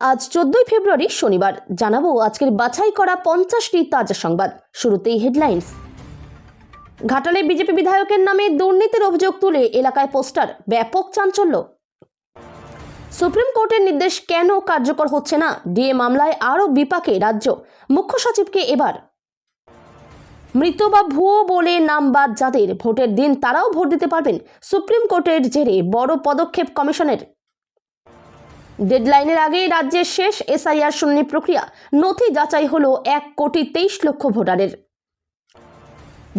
আজ 14 ফেব্রুয়ারি শনিবার জানাবো আজকের বাছাই করা 50টি তাজা সংবাদ। শুরুতেই হেডলাইন্স। ঘাটালে বিজেপি বিধায়কের নামে দুর্নীতির অভিযোগ তুলে এলাকায় পোস্টার, ব্যাপক চাঞ্চল্য। সুপ্রিম কোর্টের নির্দেশ কেন কার্যকর হচ্ছে না, ডিএ মামলায় আরও বিপাকে রাজ্য, মুখ্য সচিবকে এবার। মৃত বা ভুয়ো বলে নাম বাদ যাদের, ভোটের দিন তারাও ভোট দিতে পারবেন, সুপ্রিম কোর্টের জেরে বড় পদক্ষেপ কমিশনের। ডেডলাইনের আগে রাজ্যের শেষ এসআইআর শুনানি প্রক্রিয়া, নথি যাচাই হলো 1,23,00,000 ভোটারের।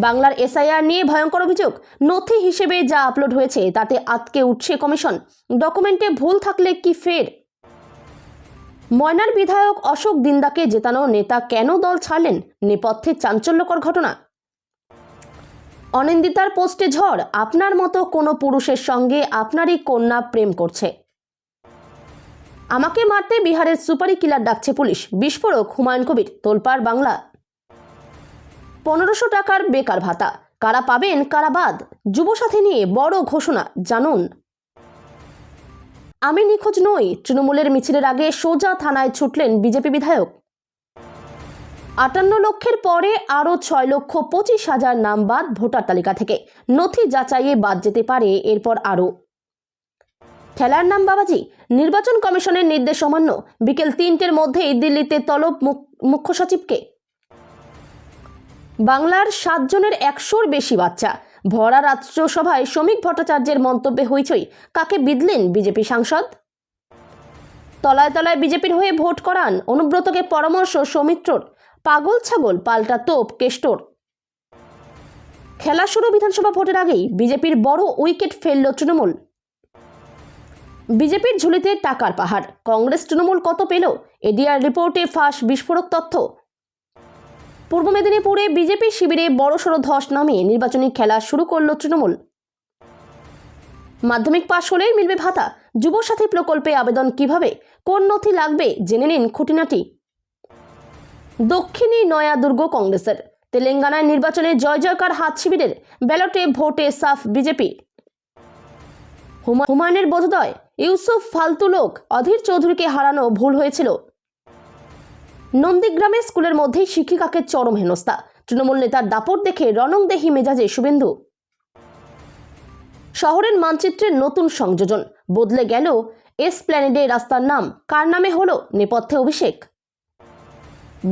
বাংলার এসআইআর নিয়ে ভয়ঙ্কর অভিযোগ, নথি হিসেবে যা আপলোড হয়েছে তাতে আটকে উঠছে কমিশন, ডকুমেন্টে ভুল থাকলে কি ফের। ময়নার বিধায়ক অশোক দিন্দাকে জেতানো নেতা কেন দল ছাড়লেন, নেপথ্যে চাঞ্চল্যকর ঘটনা। অনিন্দিতার পোস্টে ঝড়, আপনার মতো কোনো পুরুষের সঙ্গে আপনারই কন্যা প্রেম করছে। আমাকে মারতে বিহারের সুপারি কিলার ডাকছে পুলিশ, বিস্ফোরক হুমায়ুন কবির, তোলপাড় বাংলা। 1500 টাকার বেকার ভাতা, কারা পাবেন কারা বাদ, যুবসাথী নিয়ে বড় ঘোষণা, জানুন। আমি নিখোঁজ নই, তৃণমূলের মিছিলের আগে সোজা থানায় ছুটলেন বিজেপি বিধায়ক। 58 লক্ষের পরে আরও 6,25,000 নাম বাদ ভোটার তালিকা থেকে, নথি যাচাইয়ে বাদ যেতে পারে এরপর আরও। খেলার নাম বাবাজি, নির্বাচন কমিশনের নির্দেশ অমান্য, বিকেল 3টের মধ্যেই দিল্লিতে তলব মুখ্য সচিবকে। বাংলার 7 জনের 100-র বেশি বাচ্চা, ভরা রাজ্যসভায় শ্রমিক ভট্টাচার্যের মন্তব্যে হইচই, কাকে বিঁধলেন বিজেপি সাংসদ। তলায় তলায় বিজেপির হয়ে ভোট করান, অনুব্রতকে পরামর্শ সৌমিত্রর, পাগল ছাগল পাল্টা তোপ কেষ্টর। খেলা শুরু বিধানসভা ভোটের আগেই বিজেপির বড় উইকেট ফেলল তৃণমূল। বিজেপির ঝুলিতে টাকার পাহাড়, কংগ্রেস তৃণমূল কত পেল, এডিআর রিপোর্টে ফাঁস বিস্ফোরক তথ্য। পূর্ব মেদিনীপুরে বিজেপি শিবিরে বড়সড় ধস নামিয়ে নির্বাচনী খেলা শুরু করল তৃণমূল। মাধ্যমিক পাশ হলেই মিলবে ভাতা, যুবসাথী প্রকল্পে আবেদন কিভাবে, কোন নথি লাগবে জেনে নিন খুঁটিনাটি। দক্ষিণী নয়া দুর্গ কংগ্রেসের, তেলেঙ্গানায় নির্বাচনে জয় জয়কার হাত শিবিরের, ব্যালটে ভোটে সাফ বিজেপি। হুমায়ুনের বোধোদয়, ইউসুফ ফালতু লোক, অধীর চৌধুরীকে হারানো ভুল হয়েছিল। নন্দীগ্রামে স্কুলের মধ্যেই শিক্ষিকাকে চরম হেনস্থা, তৃণমূল নেতার দাপট দেখে রণংদেহী মেজাজে শুভেন্দু। শহরের মানচিত্রের নতুন সংযোজন, বদলে গেল এসপ্ল্যানেডে রাস্তার নাম, কার নামে হলো, নেপথ্যে অভিষেক।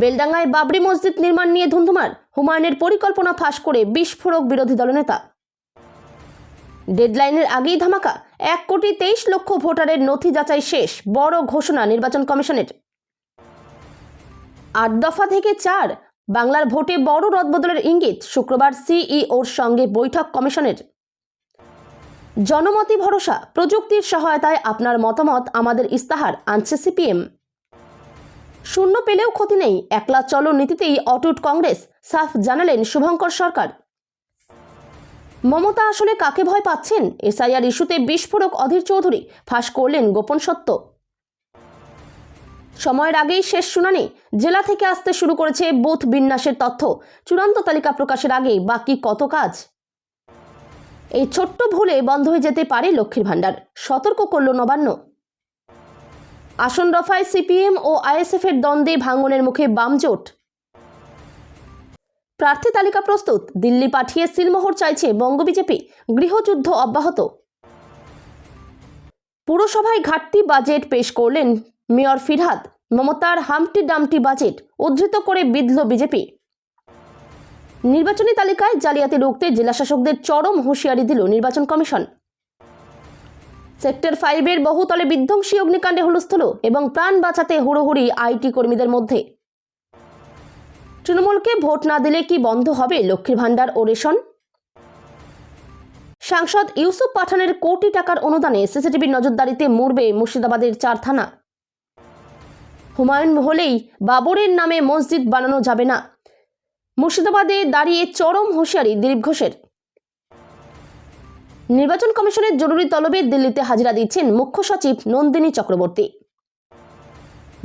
বেলডাঙ্গায় বাবরি মসজিদ নির্মাণ নিয়ে ধুন্ধুমার, হুমায়ুনের পরিকল্পনা ফাঁস করে বিস্ফোরক বিরোধী দলনেতা। ডেডলাইনের আগেই ধামাকা, 1,23,00,000 ভোটারের নথি যাচাই শেষ, বড় ঘোষণা নির্বাচন কমিশনের। 8 দফা থেকে 4, বাংলার ভোটে বড় রদবদলের ইঙ্গিত, শুক্রবার সিইওর সঙ্গে বৈঠক কমিশনের। জনমতি ভরসা, প্রযুক্তির সহায়তায় আপনার মতামত আমাদের ইস্তাহার, আনছে সিপিএম। শূন্য পেলেও ক্ষতি নেই, একলা চলো নীতিতেই অটুট কংগ্রেস, সাফ জানালেন শুভঙ্কর সরকার। মমতা আসলে কাকে ভয় পাচ্ছেন, এসআইআর ইস্যুতে বিস্ফোরক অধীর চৌধুরী, ফাঁস করলেন গোপন সত্য। সময়ের আগেই শেষ শুনানি, জেলা থেকে আসতে শুরু করেছে বুথ বিন্যাসের তথ্য, চূড়ান্ত তালিকা প্রকাশের আগে বাকি কত কাজ। এই ছোট্ট ভুলে বন্ধ হয়ে যেতে পারে লক্ষ্মীর ভাণ্ডার, সতর্ক করল নবান্ন। আসন রফায় সিপিএম ও আইএসএফ এর দ্বন্দ্বে ভাঙনের মুখে বাম জোট। প্রার্থী তালিকা প্রস্তুত, দিল্লি পাঠিয়ে সিলমোহর চাইছে বঙ্গ বিজেপি, গৃহযুদ্ধ অব্যাহত। পুরসভায় ঘাটতি বাজেট পেশ করলেন মেয়র ফিরহাদ, মমতার হামটি ডামটি বাজেট উদ্ধৃত করে বিঁধল বিজেপি। নির্বাচনী তালিকায় জালিয়াতি রুখতে জেলাশাসকদের চরম হুঁশিয়ারি দিল নির্বাচন কমিশন। সেক্টর 5-এর বহুতলে বিধ্বংসী অগ্নিকাণ্ডে হুলস্থুল এবং প্রাণ বাঁচাতে হুড়োহুড়ি আইটি কর্মীদের মধ্যে। তৃণমূলকে ভোট না দিলে কি বন্ধ হবে লক্ষ্মীর ভাণ্ডার ও রেশন। সাংসদ ইউসুফ পাঠানের কোটি টাকার অনুদানে সিসিটিভির নজরদারিতে মরবে মুর্শিদাবাদের 4 থানা। হুমায়ুন হলেই বাবরের নামে মসজিদ বানানো যাবে না, মুর্শিদাবাদে দাঁড়িয়ে চরম হুঁশিয়ারি দিলীপ ঘোষের। নির্বাচন কমিশনের জরুরি তলবে দিল্লিতে হাজিরা দিচ্ছেন মুখ্য সচিব নন্দিনী চক্রবর্তী।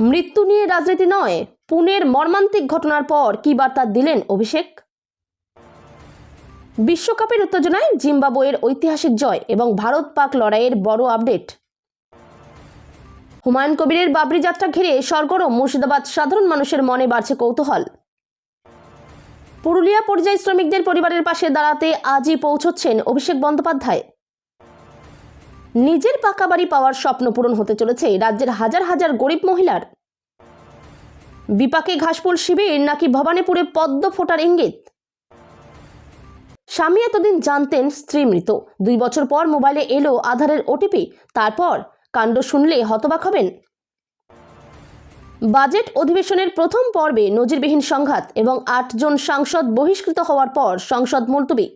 মৃত্যু নিয়ে রাজনীতি নয়, পুনের মর্মান্তিক ঘটনার পর কি বার্তা দিলেন অভিষেক। বিশ্বকাপের উত্তেজনায় জিম্বাবুয়ের ঐতিহাসিক জয় এবং ভারত পাক লড়াইয়ের বড় আপডেট। হুমায়ুন কবিরের বাবরি যাত্রা ঘিরে সরগরম মুর্শিদাবাদ, সাধারণ মানুষের মনে বাড়ছে কৌতূহল। পুরুলিয়া পরিযায়ী শ্রমিকদের পরিবারের পাশে দাঁড়াতে আজই পৌঁছচ্ছেন অভিষেক বন্দ্যোপাধ্যায়। নিজের পাকা বাড়ি পাওয়ার স্বপ্ন পূরণ হতে চলেছে রাজ্যের হাজার হাজার গরিব মহিলার। বিপাকে ঘাসফুল শিবির নাকি ভবানীপুরে পদ্ম ফোটার ইঙ্গিত। স্বামী এতদিন জানতেন স্ত্রী মৃত, 2 বছর পর মোবাইলে এলো আধারের ওটিপি, তারপর কাণ্ড শুনলে হতবাক হবেন। বাজেট অধিবেশনের প্রথম পর্বে নজিরবিহীন সংঘাত এবং 8 জন সাংসদ বহিষ্কৃত হওয়ার পর সংসদ মুলতবি।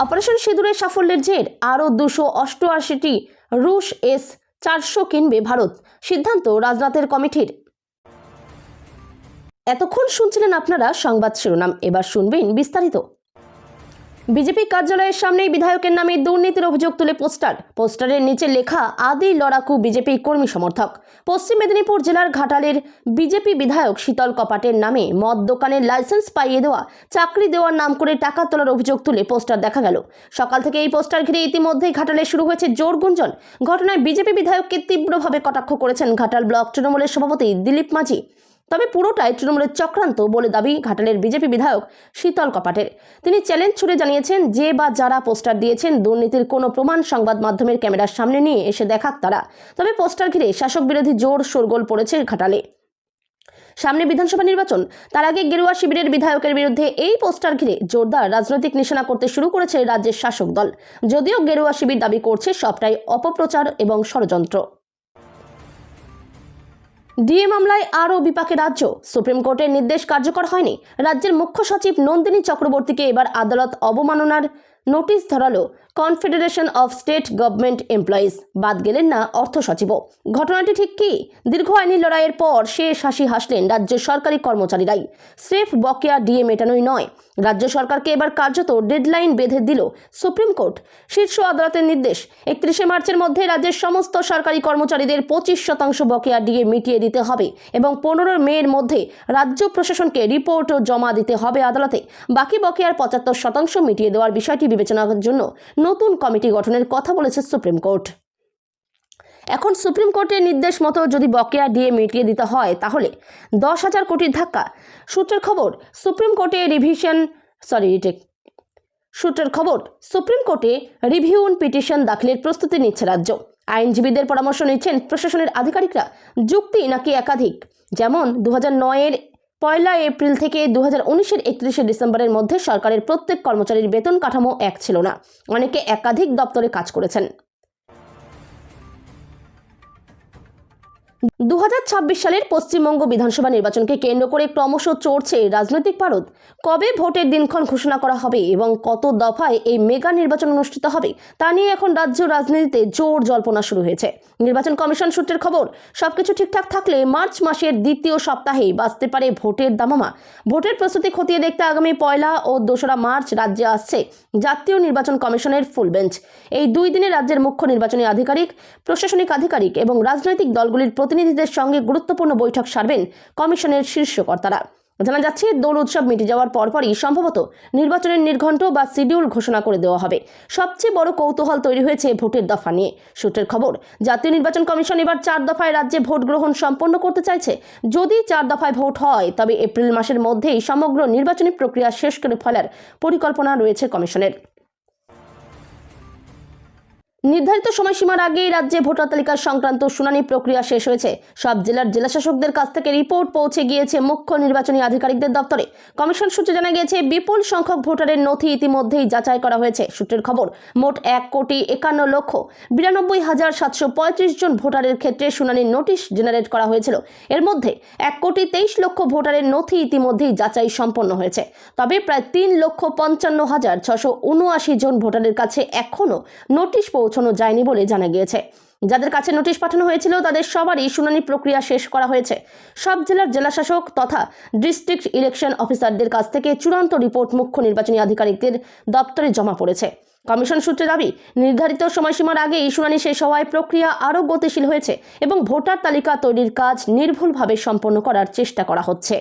অপারেশন সিঁদুরের সাফল্যের জের আরও 288টি রুশ S-400 কিনবে ভারত, সিদ্ধান্ত রাজনাথের কমিটির। এতক্ষণ শুনছিলেন আপনারা সংবাদ শিরোনাম, এবার শুনবেন বিস্তারিত। বিজেপি কার্যালয়ের সামনেই বিধায়কের নামে দুর্নীতির অভিযোগ তুলে পোস্টারের নিচে লেখা আদি লড়াকু বিজেপি কর্মী সমর্থক। পশ্চিম মেদিনীপুর জেলার ঘাটালের বিজেপি বিধায়ক শীতল কপাটের নামে মদ দোকানের লাইসেন্স পাইয়ে দেওয়া, চাকরি দেওয়ার নাম করে টাকা তোলার অভিযোগ তুলে পোস্টার দেখা গেল। সকাল থেকে এই পোস্টার ঘিরে ইতিমধ্যেই ঘাটালে শুরু হয়েছে জোর গুঞ্জন। ঘটনায় বিজেপি বিধায়ককে তীব্রভাবে কটাক্ষ করেছেন ঘাটাল ব্লক তৃণমূলের সভাপতি দিলীপ মাঝি। তবে পুরোটাই তৃণমূলের চক্রান্ত বলে দাবি ঘাটালের বিজেপি বিধায়ক শীতল কপাটের। তিনি চ্যালেঞ্জ ছুড়ে জানিয়েছেন, যে বা যারা পোস্টার দিয়েছেন দুর্নীতির কোনো প্রমাণ সংবাদ মাধ্যমের ক্যামেরার সামনে নিয়ে এসে দেখাক তারা। তবে পোস্টার ঘিরে শাসক বিরোধী জোর শোরগোল পড়েছে ঘাটালে। সামনে বিধানসভা নির্বাচন, তার আগে গেরুয়া শিবিরের বিধায়কের বিরুদ্ধে এই পোস্টার ঘিরে জোরদার রাজনৈতিক নিশানা করতে শুরু করেছে রাজ্যের শাসক দল। যদিও গেরুয়া শিবির দাবি করছে সবটাই অপপ্রচার এবং ষড়যন্ত্র। ডিএ মামলায় আরও বিপাকে রাজ্য, সুপ্রিম কোর্টের নির্দেশ কার্যকর হয়নি। রাজ্যের মুখ্য সচিব নন্দিনী চক্রবর্তীকে এবার আদালত অবমাননার নোটিশ ধরালো। Confederation of state government employees, বাদ গেলেন না অর্থ সচিবও। ঘটনাটি ঠিক কি? দীর্ঘ আইনি লড়াইয়ের পর শেষ হাসি হাসলেন রাজ্যের সরকারি কর্মচারীরাই। স্রেফ বকেয়া ডিএ মেটানোই নয়, রাজ্য সরকারকে এবার কার্যত ডেডলাইন বেঁধে দিল সুপ্রিম কোর্ট। শীর্ষ আদালতের নির্দেশ, 31শে মার্চের মধ্যে রাজ্যের সমস্ত সরকারি কর্মচারীদের 25% বকেয়া ডিএ মিটিয়ে দিতে হবে এবং 15 মের মধ্যে রাজ্য প্রশাসনকে রিপোর্টও জমা দিতে হবে আদালতে। বাকি বকেয়ার 75% মিটিয়ে দেওয়ার বিষয়টি বিবেচনার জন্য নতুন কমিটি গঠনের কথা বলেছে সুপ্রিম কোর্ট। এখন সুপ্রিম কোর্টের নির্দেশ মতো যদি বকেয়া ডিএ মিটিয়ে দিতে হয় তাহলে 10,000 কোটির ধাক্কা। সূত্রের খবর, সুপ্রিম কোর্টে রিভিউ পিটিশন দাখিলের প্রস্তুতি নিচ্ছে রাজ্য। আইনজীবীদের পরামর্শ নিচ্ছেন প্রশাসনের আধিকারিকরা। যুক্তি নাকি একাধিক, যেমন 2009-এর 1 এপ্রিল থেকে 2019-এর 31শে ডিসেম্বরের মধ্যে সরকারের প্রত্যেক কর্মচারীর বেতন কাঠামো এক ছিল না, অনেকে একাধিক দপ্তরে কাজ করেছেন। 2026 সালের পশ্চিমবঙ্গ বিধানসভা নির্বাচনকে কেন্দ্র করে ক্রমশ চড়ছে রাজনৈতিক পারদ। কবে ভোটের দিনক্ষণ ঘোষণা করা হবে এবং কত দফায় এই মেগা নির্বাচন অনুষ্ঠিত হবে তা নিয়ে এখন রাজ্য রাজনীতিতে জোর জল্পনা শুরু হয়েছে। নির্বাচন কমিশন সূত্রের খবর, সবকিছু ঠিকঠাক থাকলে মার্চ মাসের দ্বিতীয় সপ্তাহেই বাজতে পারে ভোটের দামামা। ভোটের প্রস্তুতি খতিয়ে দেখতে আগামী 1 ও 2 মার্চ রাজ্যে আসছে জাতীয় নির্বাচন কমিশনের ফুল বেঞ্চ। এই 2 দিনে রাজ্যের মুখ্য নির্বাচনী আধিকারিক, প্রশাসনিক আধিকারিক এবং রাজনৈতিক দলগুলির প্রতিনিধিদের সঙ্গে গুরুত্বপূর্ণ বৈঠক সারবেন কমিশনের শীর্ষ কর্তারা। জানা যাচ্ছে, দোল উৎসব মিটে যাওয়ার পরপরই সম্ভবত নির্বাচনের নির্ঘণ্ট বা শিডিউল ঘোষণা করে দেওয়া হবে। সবচেয়ে বড় কৌতূহল তৈরি হয়েছে ভোটের দফা নিয়ে। সূত্রের খবর, জাতীয় নির্বাচন কমিশন এবার 4 দফায় রাজ্যে ভোট গ্রহণ সম্পন্ন করতে চাইছে। যদি 4 দফায় ভোট হয় তবে এপ্রিল মাসের মধ্যেই সমগ্র নির্বাচনী প্রক্রিয়া শেষ করে ফেলার পরিকল্পনা রয়েছে কমিশনের। নির্ধারিত সময়সীমার আগেই রাজ্যে ভোটার তালিকা সংক্রান্ত শুনানি প্রক্রিয়া শেষ হয়েছে। সব জেলার জেলাশাসকদের কাছ থেকে রিপোর্ট পৌঁছে গিয়েছে মুখ্য নির্বাচনী আধিকারিকদের দপ্তরে। কমিশন সূত্রে জানা গিয়েছে, বিপুল সংখ্যক ভোটারের নথি ইতিমধ্যেই যাচাই করা হয়েছে। সূত্রের খবর, মোট 1,51,735 জন ভোটারের ক্ষেত্রে শুনানির নোটিশ জেনারেট করা হয়েছিল। এর মধ্যে 1,23,00,000 ভোটারের নথি ইতিমধ্যেই যাচাই সম্পন্ন হয়েছে। তবে প্রায় 3,55,679 জন ভোটারের কাছে এখনও নোটিশ পৌঁছানো যায়নি বলে জানা গিয়েছে। যাদের কাছে নোটিশ পাঠানো হয়েছিল তাদের সবারই শুনানি প্রক্রিয়া শেষ করা হয়েছে। সব জেলার জেলাশাসক তথা ডিস্ট্রিক্ট ইলেকশন অফিসারদের কাছ থেকে চূড়ান্ত রিপোর্ট মুখ্য নির্বাচনী আধিকারিকদের দপ্তরে জমা পড়েছে। কমিশন সূত্রে দাবি, নির্ধারিত সময়সীমার আগেই শুনানি শেষ হওয়ায় প্রক্রিয়া আরও গতিশীল হয়েছে এবং ভোটার তালিকা তৈরির কাজ নির্ভুলভাবে সম্পন্ন করার চেষ্টা করা হচ্ছে।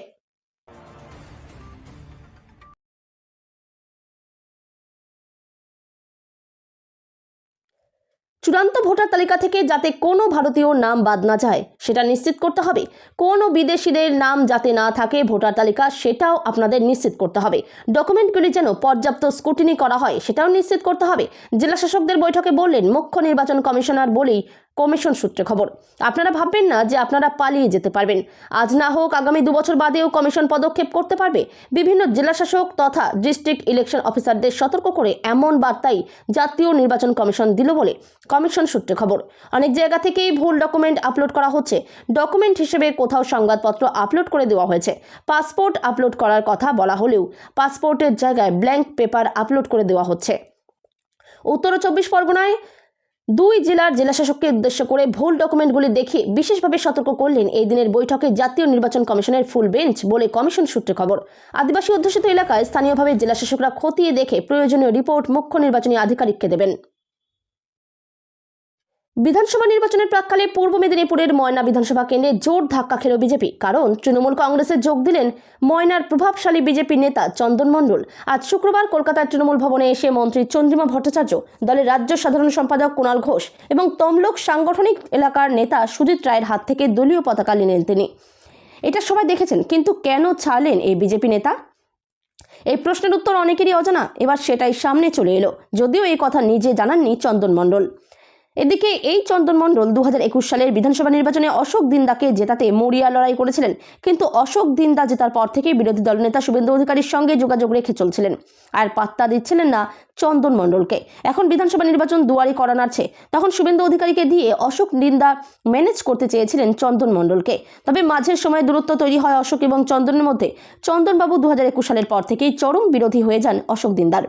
চূড়ান্ত ভোটার তালিকা থেকে যাতে কোনো ভারতীয় নাম বাদ না যায় সেটা নিশ্চিত করতে হবে। কোনো বিদেশিদের নাম যাতে না থাকে ভোটার তালিকা সেটাও আপনাদের নিশ্চিত করতে হবে। ডকুমেন্টগুলি যেন পর্যাপ্ত স্ক্রুটিনি করা হয় সেটাও নিশ্চিত করতে হবে। জেলা শাসকদের বৈঠকে বললেন মুখ্য নির্বাচন কমিশনার বলেই কমিশন সূত্রে খবর। আপনারা ভাববেন না যে আপনারা পালিয়ে যেতে পারবেন। আজ না হোক আগামী 2 বছর বাদেও কমিশন পদক্ষেপ করতে পারবে। বিভিন্ন জেলা শাসক তথা ডিস্ট্রিক্ট ইলেকশন অফিসারদের সতর্ক করে এমন বার্তাই জাতীয় নির্বাচন কমিশন দিল বলে কমিশন সূত্রে খবর। অনেক জায়গা থেকেই ভুল ডকুমেন্ট আপলোড করা হচ্ছে। ডকুমেন্ট হিসেবে কোথাও সংবাদপত্র আপলোড করে দেওয়া হয়েছে। পাসপোর্ট আপলোড করার কথা বলা হলেও পাসপোর্টের জায়গায় ব্ল্যাঙ্ক পেপার আপলোড করে দেওয়া হচ্ছে। উত্তর 24 পরগনায় 2 জেলার জেলাশাসককে উদ্দেশ্য করে ভুল ডকুমেন্টগুলি দেখে বিশেষভাবে সতর্ক করলেন এই দিনের বৈঠকে জাতীয় নির্বাচন কমিশনের ফুল বেঞ্চ বলে কমিশন সূত্রে খবর। আদিবাসী অধ্যুষিত এলাকায় স্থানীয়ভাবে জেলাশাসকরা খতিয়ে দেখে প্রয়োজনীয় রিপোর্ট মুখ্য নির্বাচনী আধিকারিককে দেবেন। বিধানসভা নির্বাচনের প্রাক্কালে পূর্ব মেদিনীপুরের ময়না বিধানসভা কেন্দ্রে জোর ধাক্কা খেল বিজেপি। কারণ তৃণমূল কংগ্রেসে যোগ দিলেন ময়নার প্রভাবশালী বিজেপি নেতা চন্দন মণ্ডল। আজ শুক্রবার কলকাতার তৃণমূল ভবনে এসে মন্ত্রী চন্দ্রিমা ভট্টাচার্য, দলের রাজ্য সাধারণ সম্পাদক কুণাল ঘোষ এবং তমলুক সাংগঠনিক এলাকার নেতা সুজিত রায়ের হাত থেকে দলীয় পতাকা নিলেন তিনি। এটা সবাই দেখেছেন, কিন্তু কেন ছাড়লেন এই বিজেপি নেতা? এই প্রশ্নের উত্তর অনেকেরই অজানা। এবার সেটাই সামনে চলে এলো, যদিও এই কথা নিজে জানাননি চন্দন মণ্ডল। এদিকে এই চন্দন মণ্ডল 2021 সালের বিধানসভা নির্বাচনে অশোক দিন্দাকে জেতাতে মরিয়া লড়াই করেছিলেন, কিন্তু অশোক দিন্দা জেতার পর থেকে বিরোধী দলনেতা শুভেন্দু অধিকারীর সঙ্গে যোগাযোগ রেখে চলছিলেন, আর পাত্তা দিচ্ছিলেন না চন্দন মণ্ডলকে। এখন বিধানসভা নির্বাচন দুয়ারি করা নাড়ছে, তখন শুভেন্দু অধিকারীকে দিয়ে অশোক দিন্দা ম্যানেজ করতে চেয়েছিলেন চন্দন মণ্ডলকে। তবে মাঝের সময় দূরত্ব তৈরি হয় অশোক এবং চন্দনের মধ্যে। চন্দনবাবু 2021 সালের পর থেকেই চরম বিরোধী হয়ে যান অশোক দিন্দার।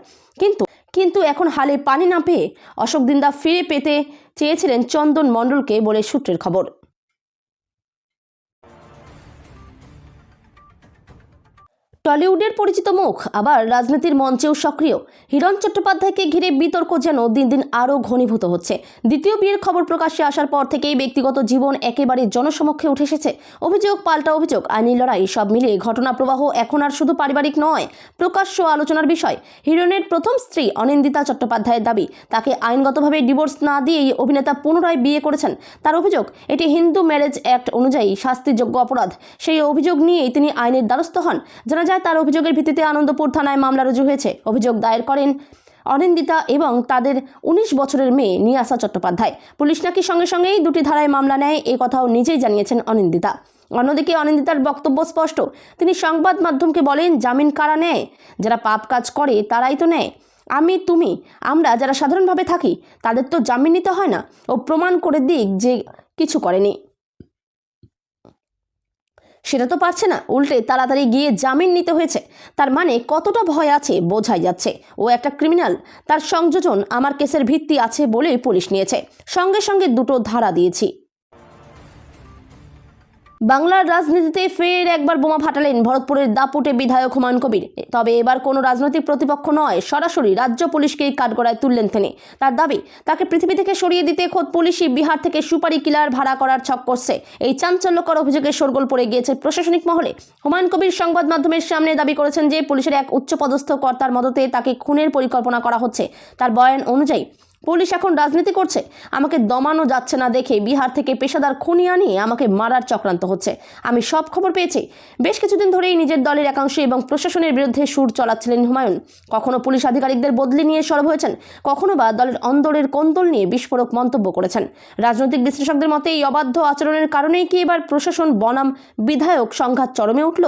কিন্তু এখন হালে পানি না পেয়ে অশোক দিন্দা ফিরে পেতে চেয়েছিলেন চন্দন মণ্ডলকে বলে সূত্রের খবর। টলিউডের পরিচিত মুখ আবার রাজনীতির মঞ্চেও সক্রিয়। হিরণ চট্টোপাধ্যায়কে ঘিরে বিতর্ক যেন দিন দিন আরও ঘনীভূত হচ্ছে। দ্বিতীয় বিয়ের খবর প্রকাশ্যে আসার পর থেকেই ব্যক্তিগত জীবন একেবারে জনসমক্ষে উঠে এসেছে। অভিযোগ পাল্টা অভিযোগ, আইনি লড়াই, সব মিলিয়ে ঘটনা প্রবাহ এখন আর শুধু পারিবারিক নয়, প্রকাশ্য আলোচনার বিষয়। হিরণের প্রথম স্ত্রী অনিন্দিতা চট্টোপাধ্যায়ের দাবি, তাকে আইনগতভাবে ডিভোর্স না দিয়েই অভিনেতা পুনরায় বিয়ে করেছেন। তার অভিযোগ, এটি হিন্দু ম্যারেজ অ্যাক্ট অনুযায়ী শাস্তিযোগ্য অপরাধ। সেই অভিযোগ নিয়েই তিনি আইনের দ্বারস্থ হন। জানা যায় তার অভিযোগের ভিত্তিতে আনন্দপুর থানায় মামলা রুজু হয়েছে। অভিযোগ দায়ের করেন অনিন্দিতা এবং তাদের 19 বছরের মেয়ে নিয়াসা চট্টোপাধ্যায়। পুলিশ নাকি সঙ্গে সঙ্গেই 2টি ধারায় মামলা নেয়, এ কথাও নিজেই জানিয়েছেন অনিন্দিতা। অন্যদিকে অনিন্দিতার বক্তব্য স্পষ্ট। তিনি সংবাদ মাধ্যমকে বলেন, জামিন কারা নেয়? যারা পাপ কাজ করে তারাই তো নেয়। আমরা যারা সাধারণভাবে থাকি তাদের তো জামিন নিতে হয় না। ও প্রমাণ করে দিক যে কিছু করেনি। সেটা তো পারছে না, উল্টে তাড়াতাড়ি গিয়ে জামিন নিতে হয়েছে। তার মানে কতটা ভয় আছে বোঝাই যাচ্ছে। ও একটা ক্রিমিনাল, তার সংযোজন আমার কেসের ভিত্তি আছে বলেই পুলিশ নিয়েছে। সঙ্গে সঙ্গে 2টো ধারা দিয়েছি। বাংলার রাজনীতিতে ফের একবার বোমা ফাটালেন ভরতপুরের দাপুটে বিধায়ক হুমায়ুন কবির। তবে এবার কোনো রাজনৈতিক প্রতিপক্ষ নয়, সরাসরি রাজ্য পুলিশকেই কাঠগড়ায় তুললেন তিনি। তার দাবি, তাকে পৃথিবী থেকে সরিয়ে দিতে খোদ পুলিশই বিহার থেকে সুপারি কিলার ভাড়া করার ছক করছে। এই চাঞ্চল্যকর অভিযোগে শোরগোল পড়ে গিয়েছে প্রশাসনিক মহলে। হুমায়ুন কবির সংবাদ মাধ্যমের সামনে দাবি করেছেন যে পুলিশের এক উচ্চপদস্থ কর্তার মদতে তাকে খুনের পরিকল্পনা করা হচ্ছে। তার বয়ান অনুযায়ী, পুলিশ এখন রাজনীতি করছে, আমাকে দমানো যাচ্ছে না দেখে বিহার থেকে পেশাদার খুনি আনিয়ে আমাকে মারার চক্রান্ত হচ্ছে। আমি সব খবর পেয়েছি। বেশ কিছুদিন ধরেই নিজের দলের একাংশ এবং প্রশাসনের বিরুদ্ধে সুর চলাচ্ছিলেন হুমায়ুন। কখনো পুলিশ আধিকারিকদের বদলি নিয়ে সরব হয়েছেন, কখনো বা দলের অন্দরের কোন্দল নিয়ে বিস্ফোরক মন্তব্য করেছেন। রাজনৈতিক বিশ্লেষকদের মতে এই অবাধ্য আচরণের কারণেই কি এবার প্রশাসন বনাম বিধায়ক সংঘাত চরমে উঠল?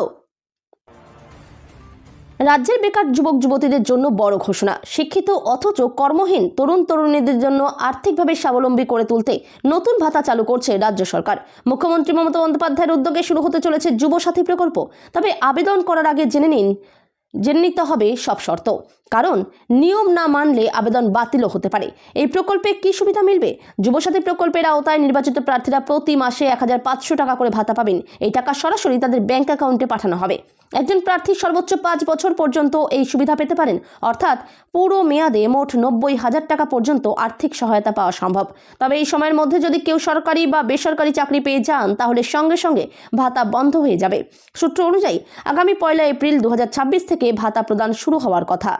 রাজ্যের বেকার যুবক যুবতীদের জন্য বড় ঘোষণা। শিক্ষিত অথচ কর্মহীন তরুণ তরুণীদের জন্য আর্থিকভাবে স্বাবলম্বী করে তুলতে নতুন ভাতা চালু করছে রাজ্য সরকার। মুখ্যমন্ত্রী মমতা বন্দ্যোপাধ্যায়ের উদ্যোগে শুরু হতে চলেছে যুবসাথী প্রকল্প। তবে আবেদন করার আগে জেনে নিতে হবে সব শর্ত, কারণ নিয়ম না মানলে আবেদন বাতিলও হতে পারে। এই প্রকল্পে কি সুবিধা মিলবে? যুবসাথী প্রকল্পের আওতায় নির্বাচিত প্রার্থীরা প্রতি মাসে 1500 টাকা করে ভাতা পাবেন। এই টাকা সরাসরি তাদের ব্যাংক অ্যাকাউন্টে পাঠানো হবে। একজন প্রার্থী সর্বোচ্চ 5 বছর পর্যন্ত এই সুবিধা পেতে পারেন, অর্থাৎ পুরো মেয়াদে মোট 90,000 টাকা পর্যন্ত আর্থিক সহায়তা পাওয়া সম্ভব। তবে এই সময়ের মধ্যে যদি কেউ সরকারি বা বেসরকারি চাকরি পেয়ে যান তাহলে সঙ্গে সঙ্গে ভাতা বন্ধ হয়ে যাবে। সূত্র অনুযায়ী আগামী 1 এপ্রিল 2026 থেকে ভাতা প্রদান শুরু হওয়ার কথা।